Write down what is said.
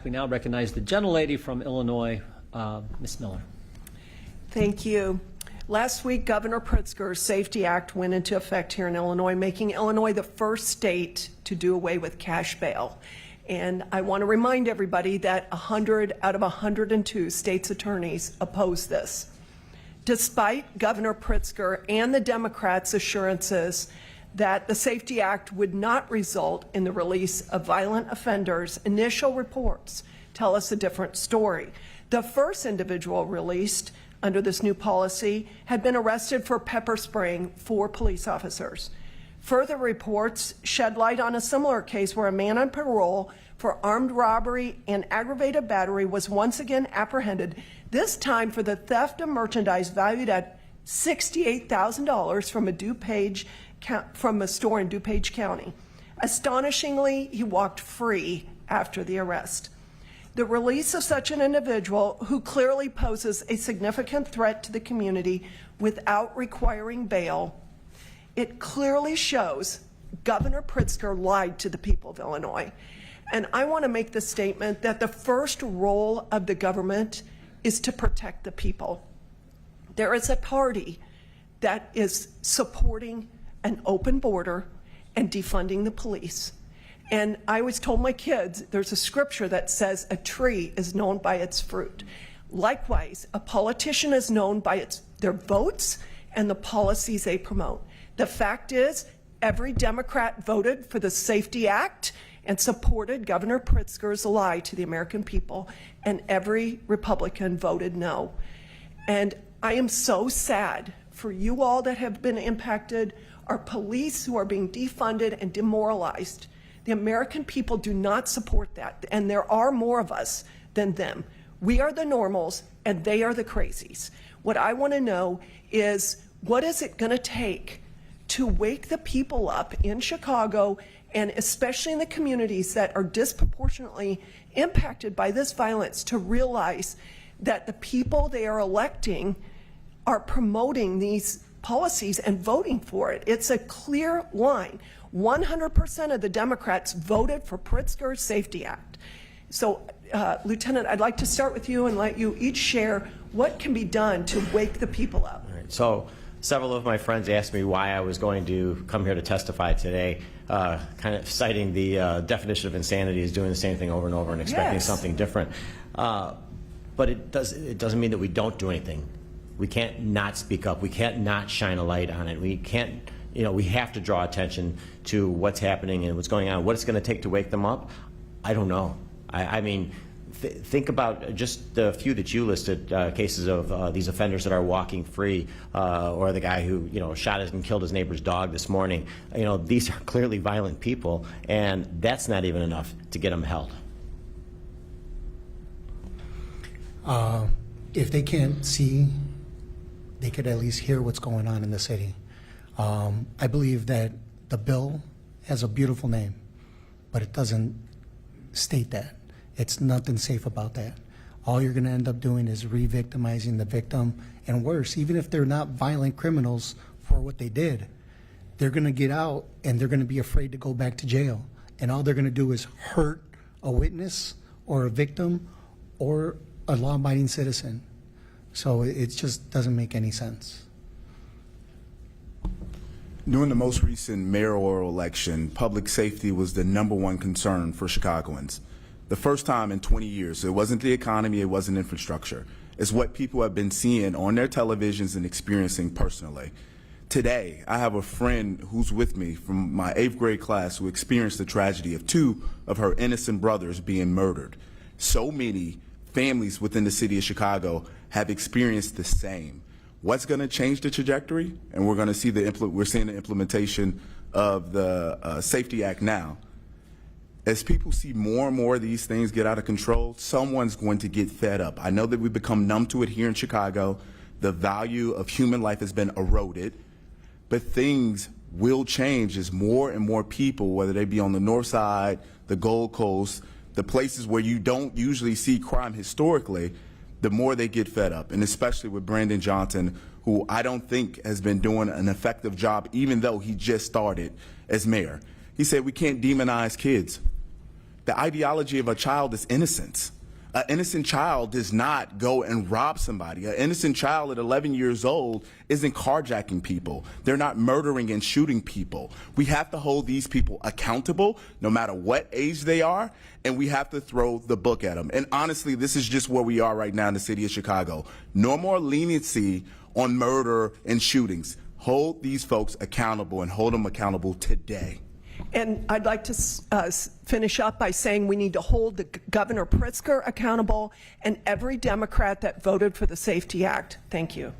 We now recognize the gentlelady from Illinois, Ms. Miller. Thank you. Last week, Governor Pritzker's Safety Act went into effect here in Illinois, making Illinois the first state to do away with cash bail. And I want to remind everybody that 100 out of 102 states' attorneys oppose this. Despite Governor Pritzker and the Democrats' assurances that the Safety Act would not result in the release of violent offenders, initial reports tell us a different story. The first individual released under this new policy had been arrested for pepper spraying 4 police officers. Further reports shed light on a similar case where a man on parole for armed robbery and aggravated battery was once again apprehended, this time for the theft of merchandise valued at $68,000 from a store in DuPage County. Astonishingly, he walked free after the arrest. The release of such an individual who clearly poses a significant threat to the community without requiring bail, it clearly shows Governor Pritzker lied to the people of Illinois. And I want to make the statement that the first role of the government is to protect the people. There is a party that is supporting an open border and defunding the police. And I always told my kids, there's a scripture that says a tree is known by its fruit. Likewise, a politician is known by their votes and the policies they promote. The fact is, every Democrat voted for the Safety Act and supported Governor Pritzker's lie to the American people, and every Republican voted no. And I am so sad for you all that have been impacted, our police who are being defunded and demoralized. The American people do not support that, and there are more of us than them. We are the normals, and they are the crazies. What I want to know is, what is it going to take to wake the people up in Chicago, and especially in the communities that are disproportionately impacted by this violence, to realize that the people they are electing are promoting these policies and voting for it? It's a clear line. 100% of the Democrats voted for Pritzker's Safety Act. So, Lieutenant, I'd like to start with you and let you each share what can be done to wake the people up. All right. So, several of my friends asked me why I was going to come here to testify today, kind of citing the definition of insanity as doing the same thing over and over and expecting something different. But it doesn't mean that we don't do anything. We can't not speak up. We can't not shine a light on it. We can't, we have to draw attention to what's happening and what's going on. What it's going to take to wake them up, I don't know. I mean, think about just the few that you listed, cases of these offenders that are walking free, or the guy who, shot and killed his neighbor's dog this morning. These are clearly violent people, and that's not even enough to get them held. If they can't see, they could at least hear what's going on in the city. I believe that the bill has a beautiful name, but it doesn't state that. It's nothing safe about that. All you're going to end up doing is re-victimizing the victim, and worse, even if they're not violent criminals for what they did, they're going to get out and they're going to be afraid to go back to jail. And all they're going to do is hurt a witness or a victim or a law-abiding citizen. So it just doesn't make any sense. During the most recent mayoral election, public safety was the #1 concern for Chicagoans. The first time in 20 years. It wasn't the economy, it wasn't infrastructure. It's what people have been seeing on their televisions and experiencing personally. Today, I have a friend who's with me from my 8th grade class who experienced the tragedy of 2 of her innocent brothers being murdered. So many families within the city of Chicago have experienced the same. What's going to change the trajectory? And we're going to see we're seeing the implementation of the Safety Act now. As people see more and more of these things get out of control, someone's going to get fed up. I know that we've become numb to it here in Chicago. The value of human life has been eroded, but things will change as more and more people, whether they be on the north side, the Gold Coast, the places where you don't usually see crime historically, the more they get fed up. And especially with Brandon Johnson, who I don't think has been doing an effective job, even though he just started as mayor. He said we can't demonize kids. The ideology of a child is innocence. An innocent child does not go and rob somebody. An innocent child at 11 years old isn't carjacking people. They're not murdering and shooting people. We have to hold these people accountable no matter what age they are, and we have to throw the book at them. And honestly, this is just where we are right now in the city of Chicago. No more leniency on murder and shootings. Hold these folks accountable and hold them accountable today. And I'd like to finish up by saying we need to hold Governor Pritzker accountable and every Democrat that voted for the Safety Act. Thank you.